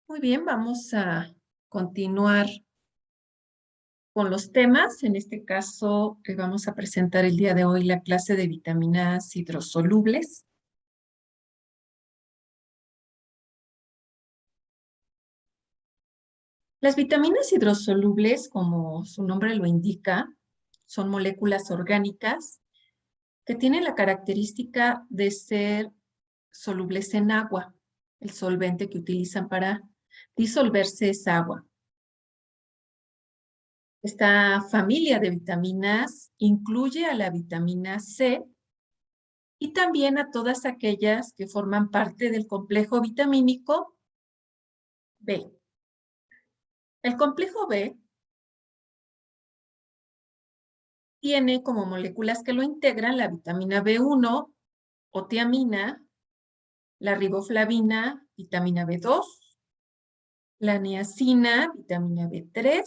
Muy bien, vamos a continuar con los temas. En este caso, vamos a presentar el día de hoy la clase de vitaminas hidrosolubles. Las vitaminas hidrosolubles, como su nombre lo indica, son moléculas orgánicas que tienen la característica de ser solubles en agua. El solvente que utilizan para disolverse es agua. Esta familia de vitaminas incluye a la vitamina C y también a todas aquellas que forman parte del complejo vitamínico B. El complejo B tiene como moléculas que lo integran la vitamina B1 o tiamina, la riboflavina, vitamina B2, la niacina, vitamina B3,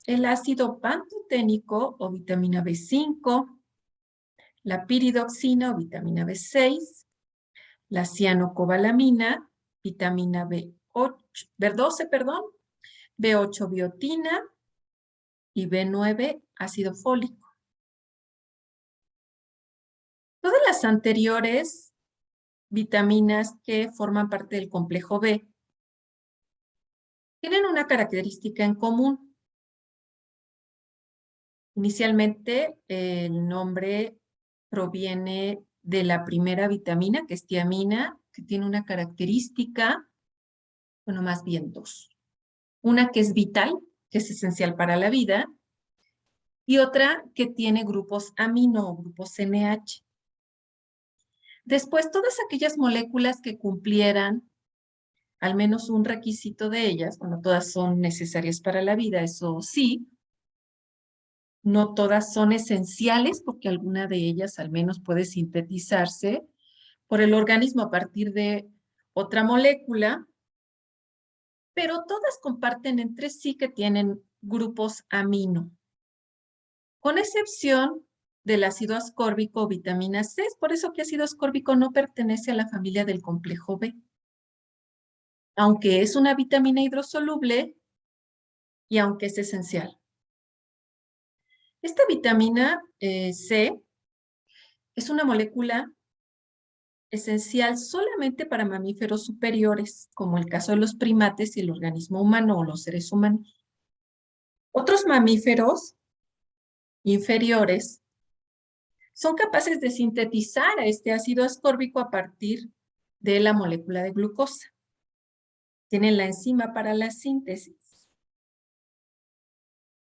el ácido pantoténico o vitamina B5, la piridoxina o vitamina B6, la cianocobalamina, vitamina B12, B8 biotina y B9 ácido fólico. Todas las anteriores vitaminas que forman parte del complejo B tienen una característica en común. Inicialmente, el nombre proviene de la primera vitamina, que es tiamina, que tiene una característica, bueno, más bien dos. Una que es vital, que es esencial para la vida, y otra que tiene grupos amino o grupos NH. Después, todas aquellas moléculas que cumplieran al menos un requisito de ellas, bueno, todas son necesarias para la vida, eso sí, no todas son esenciales porque alguna de ellas al menos puede sintetizarse por el organismo a partir de otra molécula, pero todas comparten entre sí que tienen grupos amino, con excepción del ácido ascórbico o vitamina C. Es por eso que ácido ascórbico no pertenece a la familia del complejo B. Aunque es una vitamina hidrosoluble y aunque es esencial. Esta vitamina C es una molécula esencial solamente para mamíferos superiores, como el caso de los primates y el organismo humano o los seres humanos. Otros mamíferos inferiores son capaces de sintetizar a este ácido ascórbico a partir de la molécula de glucosa. Tienen la enzima para la síntesis.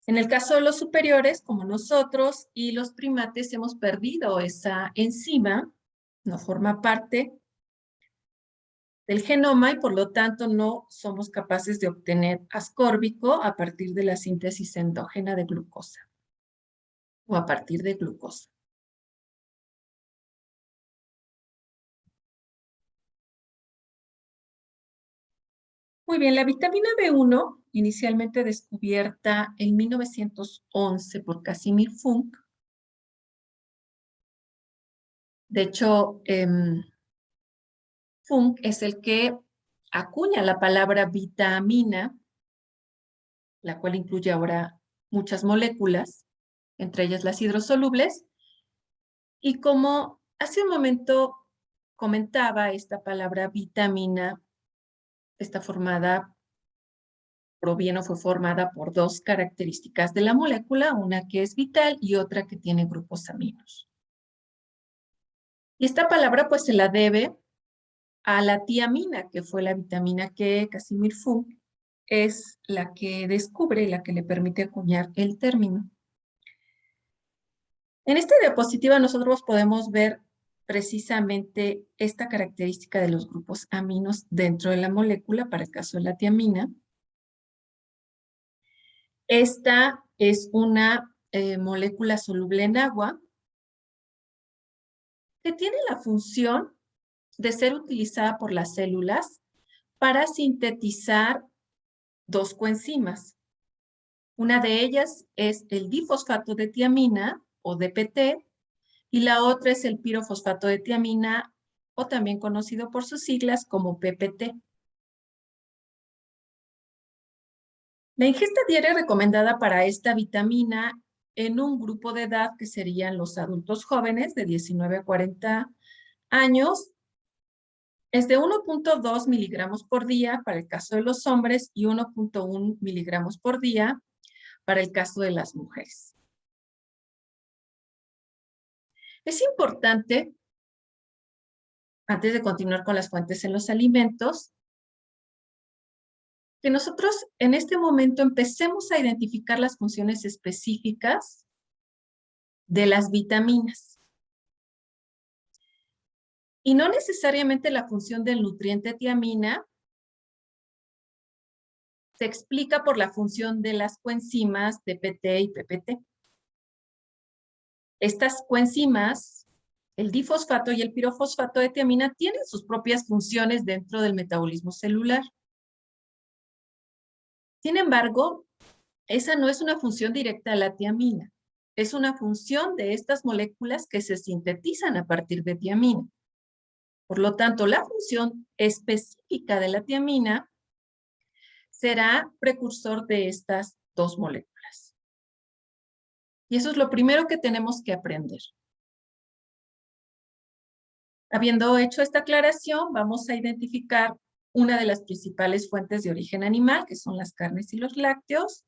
En el caso de los superiores, como nosotros y los primates, hemos perdido esa enzima, no forma parte del genoma y por lo tanto no somos capaces de obtener ascórbico a partir de la síntesis endógena de glucosa o a partir de glucosa. Muy bien, la vitamina B1, inicialmente descubierta en 1911 por Casimir Funk. De hecho, Funk es el que acuña la palabra vitamina, la cual incluye ahora muchas moléculas, entre ellas las hidrosolubles, y como hace un momento comentaba, esta palabra vitamina está formada, proviene o fue formada por dos características de la molécula, una que es vital y otra que tiene grupos aminos. Y esta palabra pues se la debe a la tiamina, que fue la vitamina que Casimir Funk es la que descubre y la que le permite acuñar el término. En esta diapositiva nosotros podemos ver precisamente esta característica de los grupos aminos dentro de la molécula, para el caso de la tiamina. Esta es una molécula soluble en agua que tiene la función de ser utilizada por las células para sintetizar dos coenzimas. Una de ellas es el difosfato de tiamina o DPT y la otra es el pirofosfato de tiamina o también conocido por sus siglas como PPT. La ingesta diaria recomendada para esta vitamina en un grupo de edad que serían los adultos jóvenes de 19 a 40 años es de 1.2 miligramos por día para el caso de los hombres y 1.1 miligramos por día para el caso de las mujeres. Es importante, antes de continuar con las fuentes en los alimentos, que nosotros en este momento empecemos a identificar las funciones específicas de las vitaminas. Y no necesariamente la función del nutriente tiamina se explica por la función de las coenzimas DPT y PPT. Estas coenzimas, el difosfato y el pirofosfato de tiamina, tienen sus propias funciones dentro del metabolismo celular. Sin embargo, esa no es una función directa de la tiamina. Es una función de estas moléculas que se sintetizan a partir de tiamina. Por lo tanto, la función específica de la tiamina será precursor de estas dos moléculas. Y eso es lo primero que tenemos que aprender. Habiendo hecho esta aclaración, vamos a identificar una de las principales fuentes de origen animal, que son las carnes y los lácteos,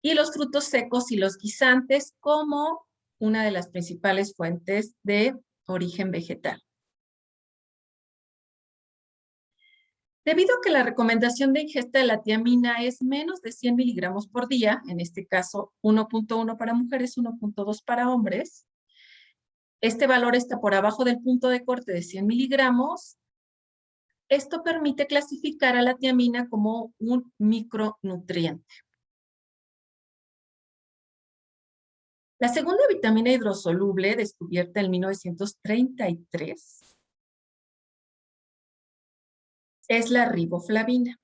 y los frutos secos y los guisantes como una de las principales fuentes de origen vegetal. Debido a que la recomendación de ingesta de la tiamina es menos de 100 miligramos por día, en este caso 1.1 para mujeres, 1.2 para hombres, este valor está por abajo del punto de corte de 100 miligramos. Esto permite clasificar a la tiamina como un micronutriente. La segunda vitamina hidrosoluble, descubierta en 1933, es la riboflavina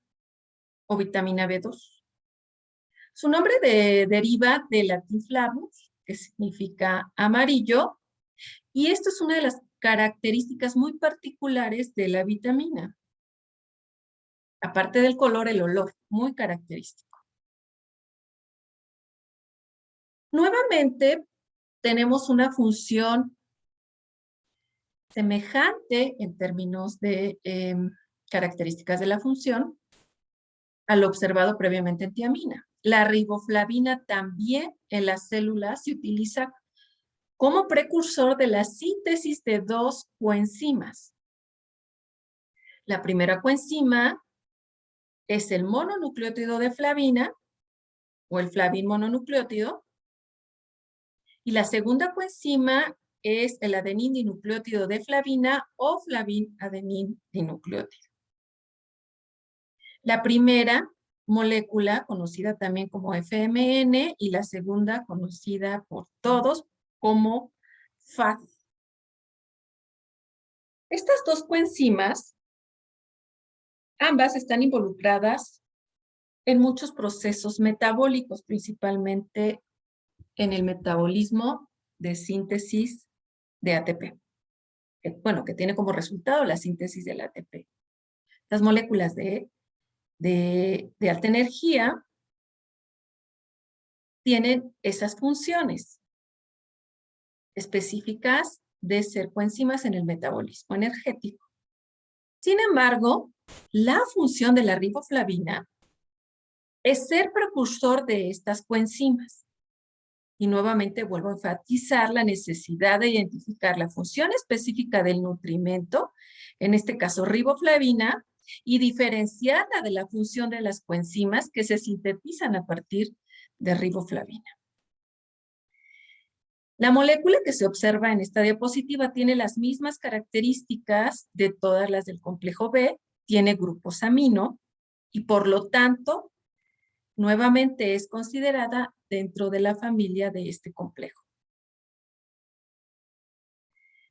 o vitamina B2. Su nombre deriva del latín flavus, que significa amarillo, y esto es una de las características muy particulares de la vitamina. Aparte del color, el olor, muy característico. Nuevamente, tenemos una función semejante en términos de características de la función a lo observado previamente en tiamina. La riboflavina también en las células se utiliza como precursor de la síntesis de dos coenzimas. La primera coenzima es el mononucleótido de flavina o el flavin mononucleótido, y la segunda coenzima es el adenín dinucleótido de flavina o flavin adenín dinucleótido. La primera molécula, conocida también como FMN, y la segunda, conocida por todos como FAD. Estas dos coenzimas, ambas están involucradas en muchos procesos metabólicos, principalmente en el metabolismo de síntesis de ATP. Que tiene como resultado la síntesis del ATP. Las moléculas de alta energía tienen esas funciones específicas de ser coenzimas en el metabolismo energético. Sin embargo, la función de la riboflavina es ser precursor de estas coenzimas. Y nuevamente vuelvo a enfatizar la necesidad de identificar la función específica del nutrimento, en este caso riboflavina, y diferenciarla de la función de las coenzimas que se sintetizan a partir de riboflavina. La molécula que se observa en esta diapositiva tiene las mismas características de todas las del complejo B, tiene grupos amino y por lo tanto, nuevamente es considerada dentro de la familia de este complejo.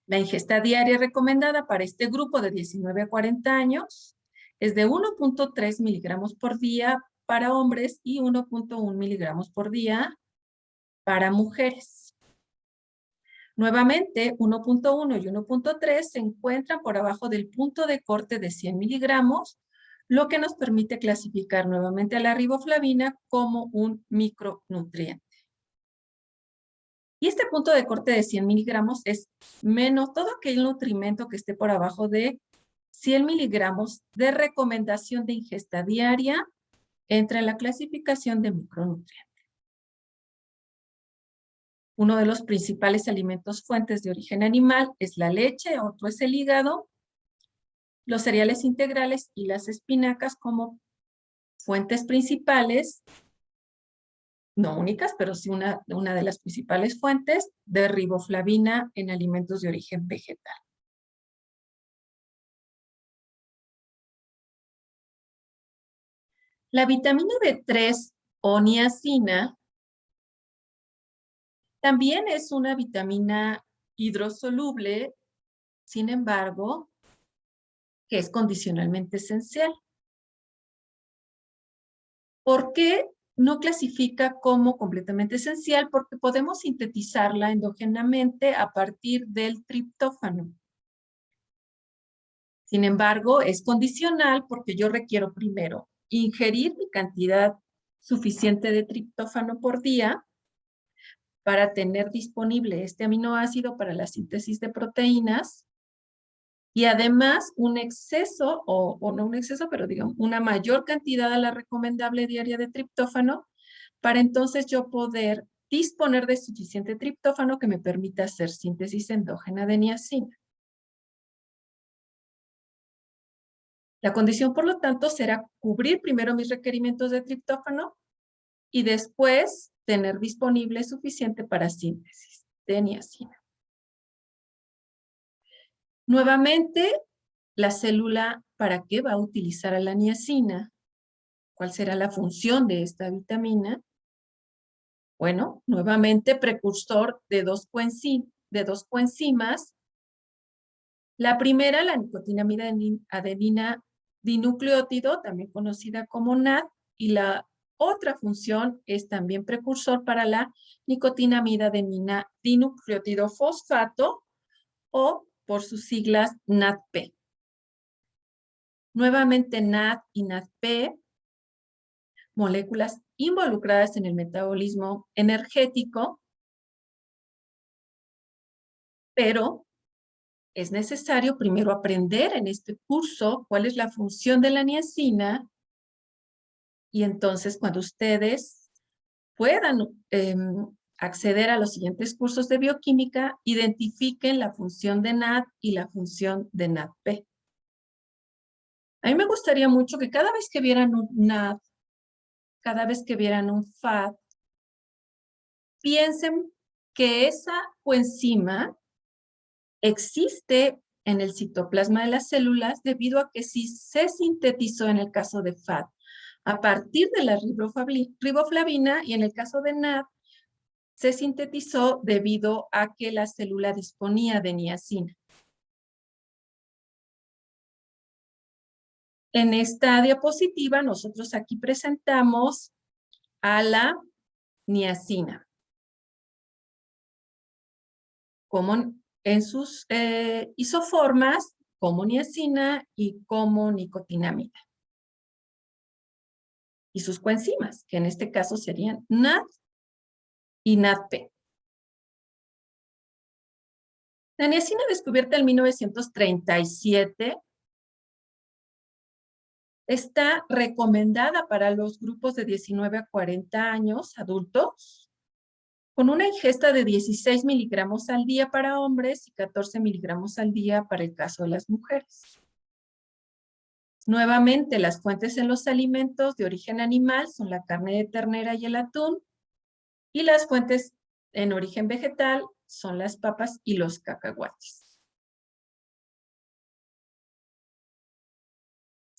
La ingesta diaria recomendada para este grupo de 19 a 40 años es de 1.3 miligramos por día para hombres y 1.1 miligramos por día para mujeres. Nuevamente, 1.1 y 1.3 se encuentran por abajo del punto de corte de 100 miligramos, lo que nos permite clasificar nuevamente a la riboflavina como un micronutriente. Y este punto de corte de 100 miligramos es menos todo aquel nutrimento que esté por abajo de 100 miligramos de recomendación de ingesta diaria entra en la clasificación de micronutriente. Uno de los principales alimentos fuentes de origen animal es la leche, otro es el hígado, los cereales integrales y las espinacas como fuentes principales, no únicas, pero sí una de las principales fuentes de riboflavina en alimentos de origen vegetal. La vitamina B3 o niacina también es una vitamina hidrosoluble, sin embargo, que es condicionalmente esencial. ¿Por qué no clasifica como completamente esencial? Porque podemos sintetizarla endógenamente a partir del triptófano. Sin embargo, es condicional porque yo requiero primero ingerir mi cantidad suficiente de triptófano por día para tener disponible este aminoácido para la síntesis de proteínas y además un exceso, o no un exceso, pero digamos una mayor cantidad a la recomendable diaria de triptófano para entonces yo poder disponer de suficiente triptófano que me permita hacer síntesis endógena de niacina. La condición, por lo tanto, será cubrir primero mis requerimientos de triptófano y después tener disponible suficiente para síntesis de niacina. Nuevamente, la célula, ¿para qué va a utilizar a la niacina? ¿Cuál será la función de esta vitamina? Bueno, nuevamente precursor de dos coenzimas. La primera, la nicotinamida adenina dinucleótido, también conocida como NAD, y la otra función es también precursor para la nicotinamida adenina dinucleótido fosfato, o por sus siglas NADP. Nuevamente NAD y NADP, moléculas involucradas en el metabolismo energético, pero es necesario primero aprender en este curso cuál es la función de la niacina y entonces cuando ustedes puedan acceder a los siguientes cursos de bioquímica, identifiquen la función de NAD y la función de NADP. A mí me gustaría mucho que cada vez que vieran un NAD, cada vez que vieran un FAD, piensen que esa coenzima existe en el citoplasma de las células debido a que sí se sintetizó en el caso de FAD a partir de la riboflavina y en el caso de NAD se sintetizó debido a que la célula disponía de niacina. En esta diapositiva nosotros aquí presentamos a la niacina como en sus isoformas como niacina y como nicotinamida. Y sus coenzimas, que en este caso serían NAD y NADP. La niacina descubierta en 1937 está recomendada para los grupos de 19 a 40 años adultos con una ingesta de 16 miligramos al día para hombres y 14 miligramos al día para el caso de las mujeres. Nuevamente, las fuentes en los alimentos de origen animal son la carne de ternera y el atún, y las fuentes en origen vegetal son las papas y los cacahuates.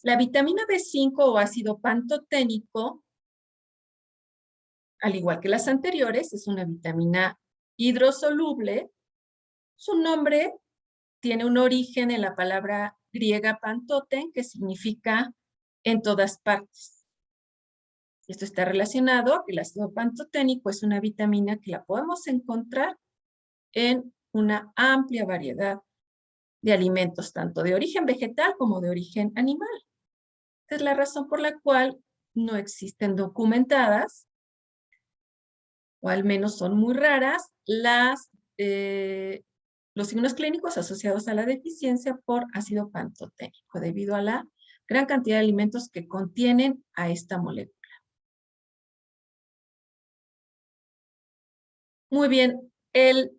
La vitamina B5 o ácido pantoténico, al igual que las anteriores, es una vitamina hidrosoluble. Su nombre tiene un origen en la palabra griega pantoten, que significa en todas partes. Esto está relacionado a que el ácido pantoténico es una vitamina que la podemos encontrar en una amplia variedad de alimentos, tanto de origen vegetal como de origen animal. Esta es la razón por la cual no existen documentadas, o al menos son muy raras, los signos clínicos asociados a la deficiencia por ácido pantoténico, debido a la gran cantidad de alimentos que contienen a esta molécula. Muy bien, el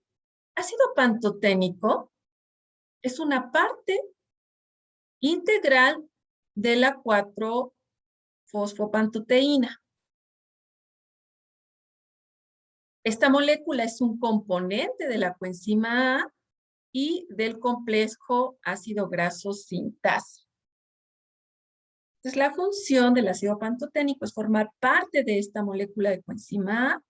ácido pantoténico es una parte integral de la 4-fosfopantoteína. Esta molécula es un componente de la coenzima A y del complejo ácido graso sintasa. Entonces, la función del ácido pantoténico es formar parte de esta molécula de coenzima A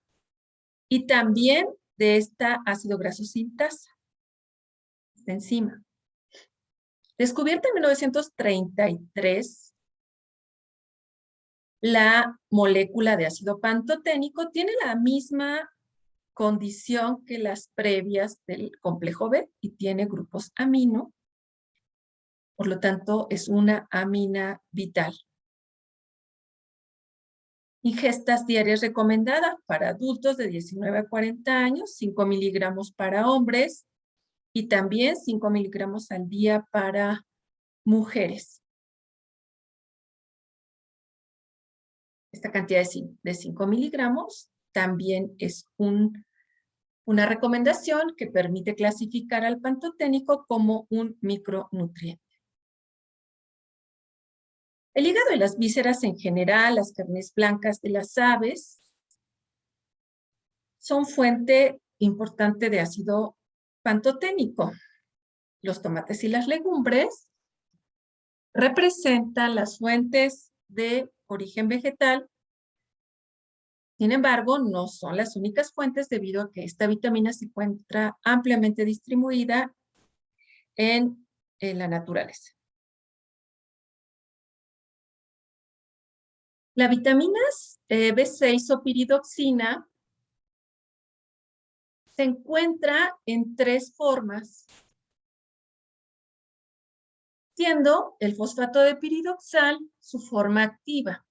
y también de esta ácido graso sintasa, esta enzima. Descubierta en 1933, la molécula de ácido pantoténico tiene la misma condición que las previas del complejo B y tiene grupos amino. Por lo tanto, es una amina vital. Ingestas diarias recomendadas para adultos de 19 a 40 años, 5 miligramos para hombres y también 5 miligramos al día para mujeres. Esta cantidad de 5 miligramos también es una recomendación que permite clasificar al pantoténico como un micronutriente. El hígado y las vísceras en general, las carnes blancas de las aves, son fuente importante de ácido pantoténico. Los tomates y las legumbres representan las fuentes de origen vegetal. Sin embargo, no son las únicas fuentes debido a que esta vitamina se encuentra ampliamente distribuida en la naturaleza. La vitamina B6 o piridoxina se encuentra en 3 formas, siendo el fosfato de piridoxal su forma activa.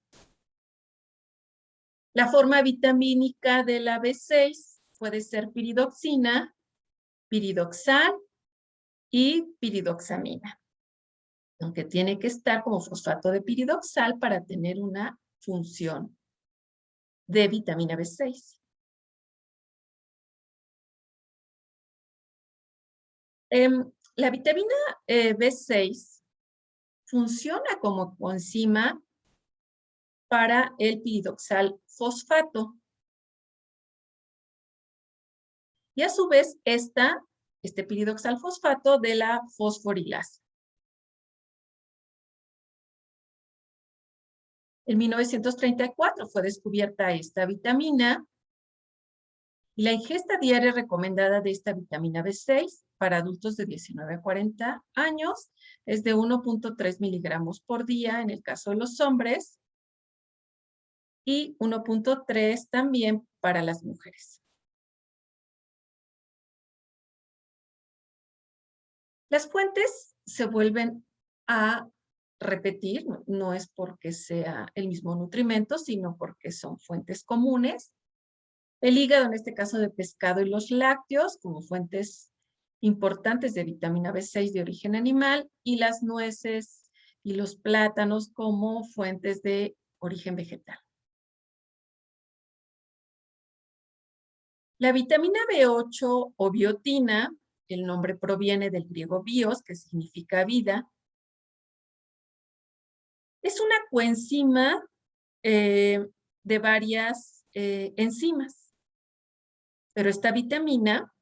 La forma vitamínica de la B6 puede ser piridoxina, piridoxal y piridoxamina, aunque tiene que estar como fosfato de piridoxal para tener una función de vitamina B6. La vitamina B6 funciona como coenzima para el piridoxal fosfato. Y a su vez, este piridoxal fosfato de la fosforilasa. En 1934 fue descubierta esta vitamina y la ingesta diaria recomendada de esta vitamina B6 para adultos de 19 a 40 años es de 1.3 miligramos por día en el caso de los hombres y 1.3 también para las mujeres. Las fuentes se vuelven a repetir, no es porque sea el mismo nutrimento, sino porque son fuentes comunes. El hígado, en este caso de pescado, y los lácteos como fuentes importantes de vitamina B6 de origen animal, y las nueces y los plátanos como fuentes de origen vegetal. La vitamina B8 o biotina, el nombre proviene del griego bios, que significa vida, es una coenzima de varias enzimas, pero esta vitamina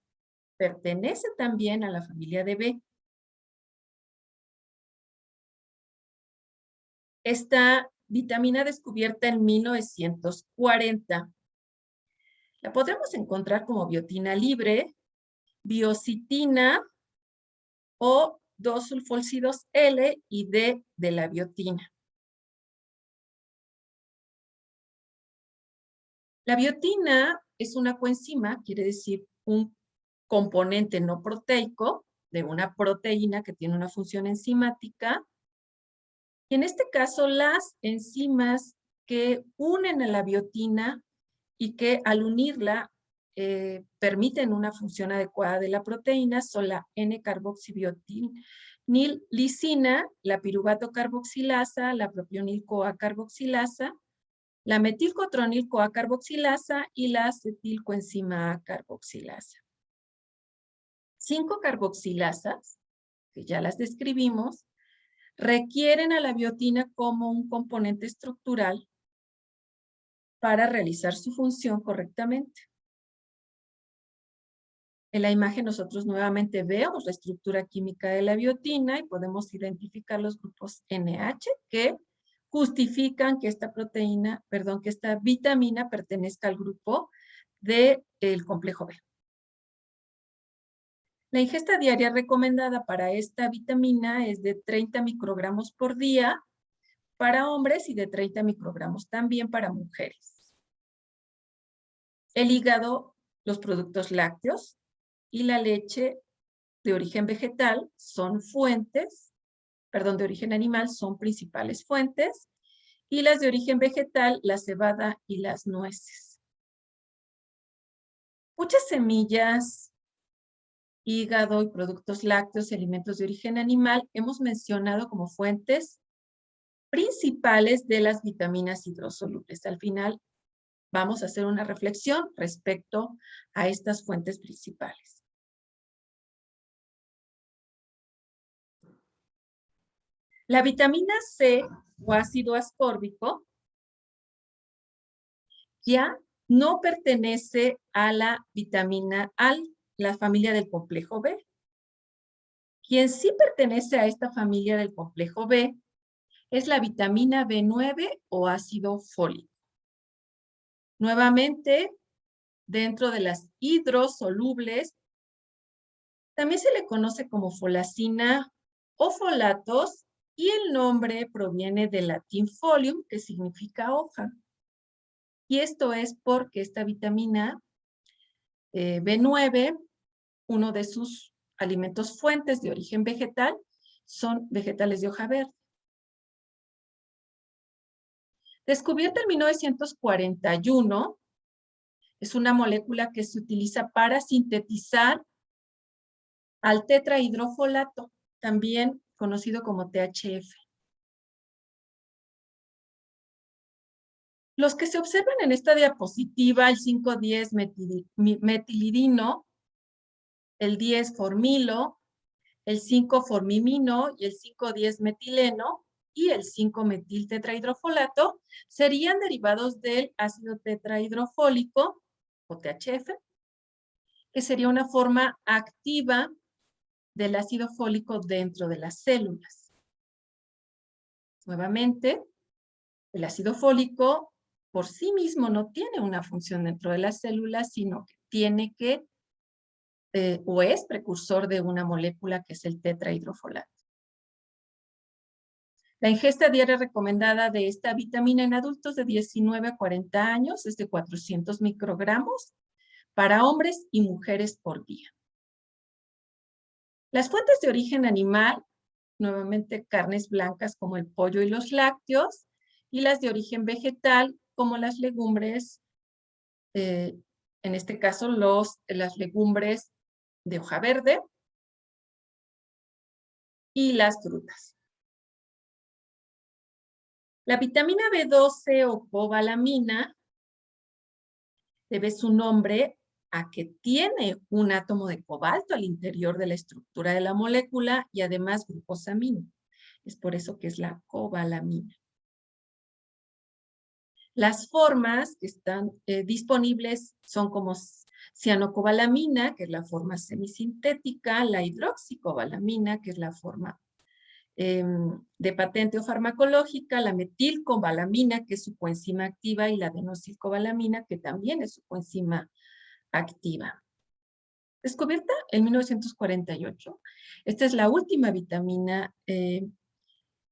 pertenece también a la familia de B. Esta vitamina descubierta en 1940. La podemos encontrar como biotina libre, biocitina o 2-sulfóxidos L y D de la biotina. La biotina es una coenzima, quiere decir un componente no proteico de una proteína que tiene una función enzimática Y en este caso, las enzimas que unen a la biotina y que al unirla permiten una función adecuada de la proteína son la N-carboxibiotinillicina, la piruvato-carboxilasa, la propionil-CoA carboxilasa, la metilcotronil-CoA carboxilasa y la acetilcoenzima A carboxilasa. 5 carboxilasas, que ya las describimos, requieren a la biotina como un componente estructural para realizar su función correctamente. En la imagen nosotros nuevamente vemos la estructura química de la biotina y podemos identificar los grupos NH que justifican que esta vitamina pertenezca al grupo del complejo B. La ingesta diaria recomendada para esta vitamina es de 30 microgramos por día para hombres y de 30 microgramos también para mujeres. El hígado, los productos lácteos y la leche de origen vegetal son fuentes, de origen animal son principales fuentes, y las de origen vegetal, la cebada y las nueces. Muchas semillas, hígado y productos lácteos y alimentos de origen animal hemos mencionado como fuentes principales de las vitaminas hidrosolubles. Al final vamos a hacer una reflexión respecto a estas fuentes principales. La vitamina C o ácido ascórbico ya no pertenece a la la familia del complejo B. Quien sí pertenece a esta familia del complejo B es la vitamina B9 o ácido fólico. Nuevamente, dentro de las hidrosolubles, también se le conoce como folacina o folatos y el nombre proviene del latín folium, que significa hoja. Y esto es porque esta vitamina B9, uno de sus alimentos fuentes de origen vegetal, son vegetales de hoja verde. Descubierta en 1941, es una molécula que se utiliza para sintetizar al tetrahidrofolato, también conocido como THF. Los que se observan en esta diapositiva, el 5,10-metilidino, el 10-formilo, el 5-formimino y el 5,10-metileno y el 5-metiltetrahidrofolato serían derivados del ácido tetrahidrofólico o THF, que sería una forma activa del ácido fólico dentro de las células. Nuevamente, el ácido fólico por sí mismo no tiene una función dentro de las células, sino que tiene que, o es precursor de una molécula que es el tetrahidrofolato. La ingesta diaria recomendada de esta vitamina en adultos de 19 a 40 años es de 400 microgramos para hombres y mujeres por día. Las fuentes de origen animal, nuevamente carnes blancas como el pollo y los lácteos, y las de origen vegetal como las legumbres, en este caso las legumbres de hoja verde y las frutas. La vitamina B12 o cobalamina debe su nombre a que tiene un átomo de cobalto al interior de la estructura de la molécula y además glucosamina. Es por eso que es la cobalamina. Las formas que están disponibles son como cianocobalamina, que es la forma semisintética, la hidroxicobalamina, que es la forma de patente o farmacológica, la metilcobalamina, que es su coenzima activa, y la adenosylcobalamina, que también es su coenzima activa. Descubierta en 1948. Esta es la última vitamina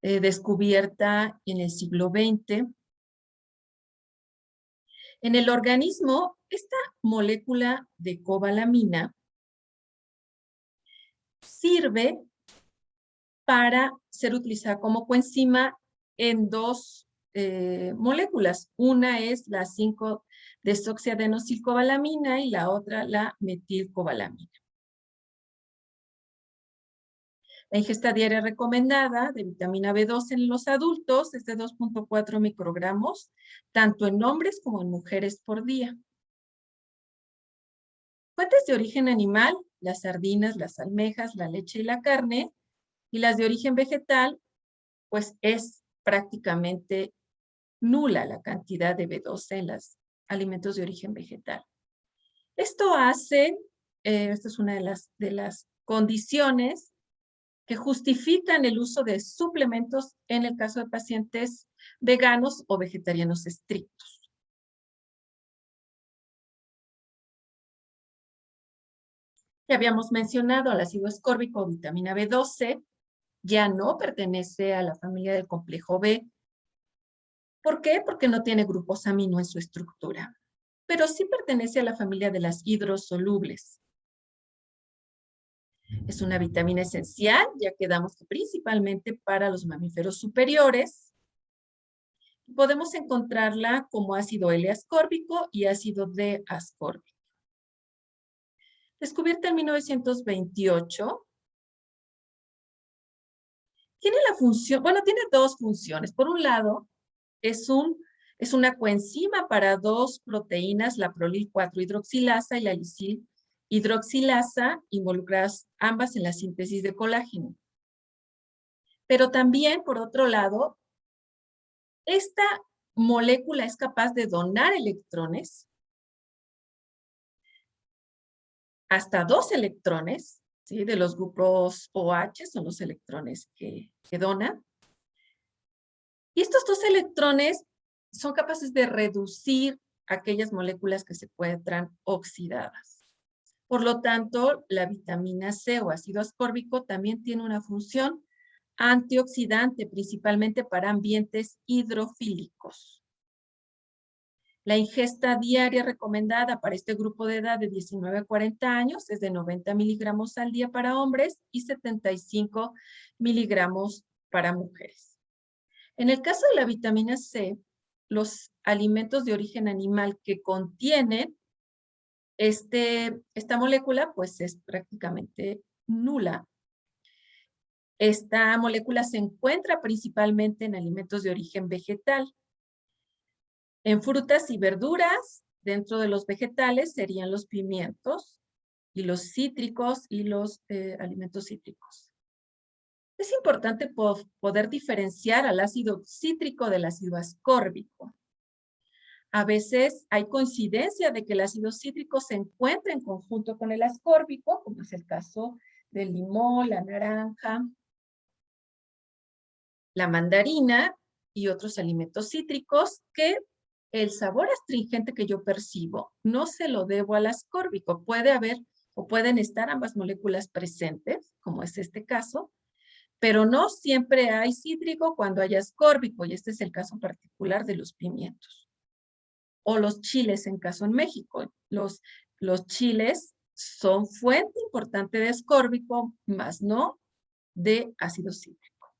descubierta en el siglo XX. En el organismo, esta molécula de cobalamina sirve para ser utilizada como coenzima en dos moléculas. Una es la 5-desoxiadenosilcobalamina y la otra la metilcobalamina. La ingesta diaria recomendada de vitamina B12 en los adultos es de 2.4 microgramos, tanto en hombres como en mujeres por día. Fuentes de origen animal, las sardinas, las almejas, la leche y la carne, y las de origen vegetal, pues es prácticamente nula la cantidad de B12 en los alimentos de origen vegetal. Esto hace, esta es una de las condiciones que justifican el uso de suplementos en el caso de pacientes veganos o vegetarianos estrictos. Ya habíamos mencionado al ácido ascórbico o vitamina B12, ya no pertenece a la familia del complejo B. ¿Por qué? Porque no tiene grupos amino en su estructura, pero sí pertenece a la familia de las hidrosolubles. Es una vitamina esencial, ya quedamos que principalmente para los mamíferos superiores. Podemos encontrarla como ácido L-ascórbico y ácido D-ascórbico. Descubierta en 1928, tiene la función, bueno, tiene dos funciones. Por un lado, es una coenzima para dos proteínas, la prolil 4-hidroxilasa y la lisil hidroxilasa, involucradas ambas en la síntesis de colágeno. Pero también, por otro lado, esta molécula es capaz de donar electrones, hasta 2 electrones, ¿sí? De los grupos OH, son los electrones que dona. Y estos 2 electrones son capaces de reducir aquellas moléculas que se encuentran oxidadas. Por lo tanto, la vitamina C o ácido ascórbico también tiene una función antioxidante, principalmente para ambientes hidrofílicos. La ingesta diaria recomendada para este grupo de edad de 19 a 40 años es de 90 miligramos al día para hombres y 75 miligramos para mujeres. En el caso de la vitamina C, los alimentos de origen animal que contienen esta molécula, pues es prácticamente nula. Esta molécula se encuentra principalmente en alimentos de origen vegetal. En frutas y verduras, dentro de los vegetales, serían los pimientos y los cítricos y los alimentos cítricos. Es importante poder diferenciar al ácido cítrico del ácido ascórbico. A veces hay coincidencia de que el ácido cítrico se encuentra en conjunto con el ascórbico, como es el caso del limón, la naranja, la mandarina y otros alimentos cítricos, que el sabor astringente que yo percibo no se lo debo al ascórbico. Puede haber o pueden estar ambas moléculas presentes, como es este caso, pero no siempre hay cítrico cuando hay ascórbico, y este es el caso particular de los pimientos. O los chiles en caso en México. Los chiles son fuente importante de ascórbico, más no de ácido cítrico.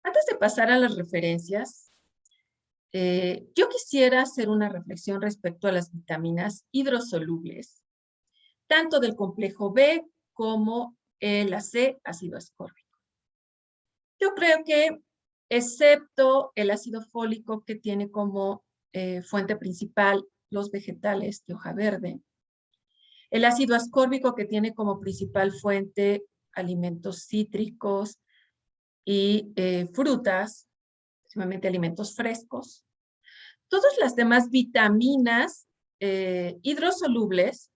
Antes de pasar a las referencias, yo quisiera hacer una reflexión respecto a las vitaminas hidrosolubles, tanto del complejo B como la C, ácido ascórbico. Yo creo que, excepto el ácido fólico que tiene como fuente principal los vegetales de hoja verde, el ácido ascórbico que tiene como principal fuente alimentos cítricos y frutas, principalmente alimentos frescos. Todas las demás vitaminas hidrosolubles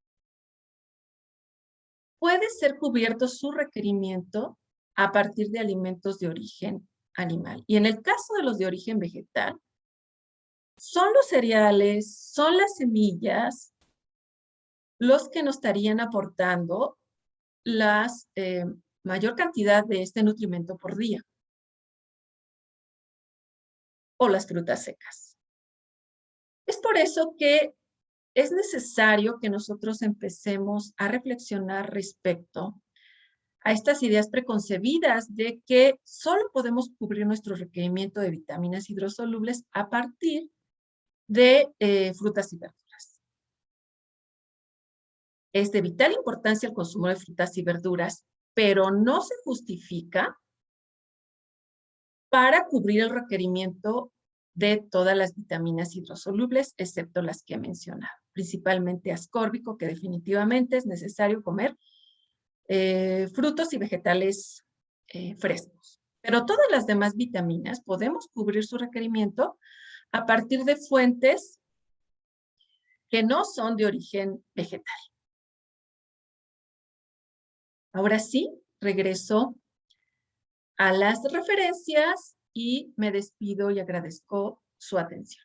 puede ser cubierto su requerimiento a partir de alimentos de origen animal. Y en el caso de los de origen vegetal, son los cereales, son las semillas, los que nos estarían aportando la mayor cantidad de este nutrimento por día. O las frutas secas. Es por eso que es necesario que nosotros empecemos a reflexionar respecto a estas ideas preconcebidas de que solo podemos cubrir nuestro requerimiento de vitaminas hidrosolubles a partir de frutas y verduras. Es de vital importancia el consumo de frutas y verduras, pero no se justifica para cubrir el requerimiento de todas las vitaminas hidrosolubles, excepto las que he mencionado, principalmente ascórbico, que definitivamente es necesario comer frutos y vegetales frescos. Pero todas las demás vitaminas podemos cubrir su requerimiento a partir de fuentes que no son de origen vegetal. Ahora sí, regreso a las referencias y me despido y agradezco su atención.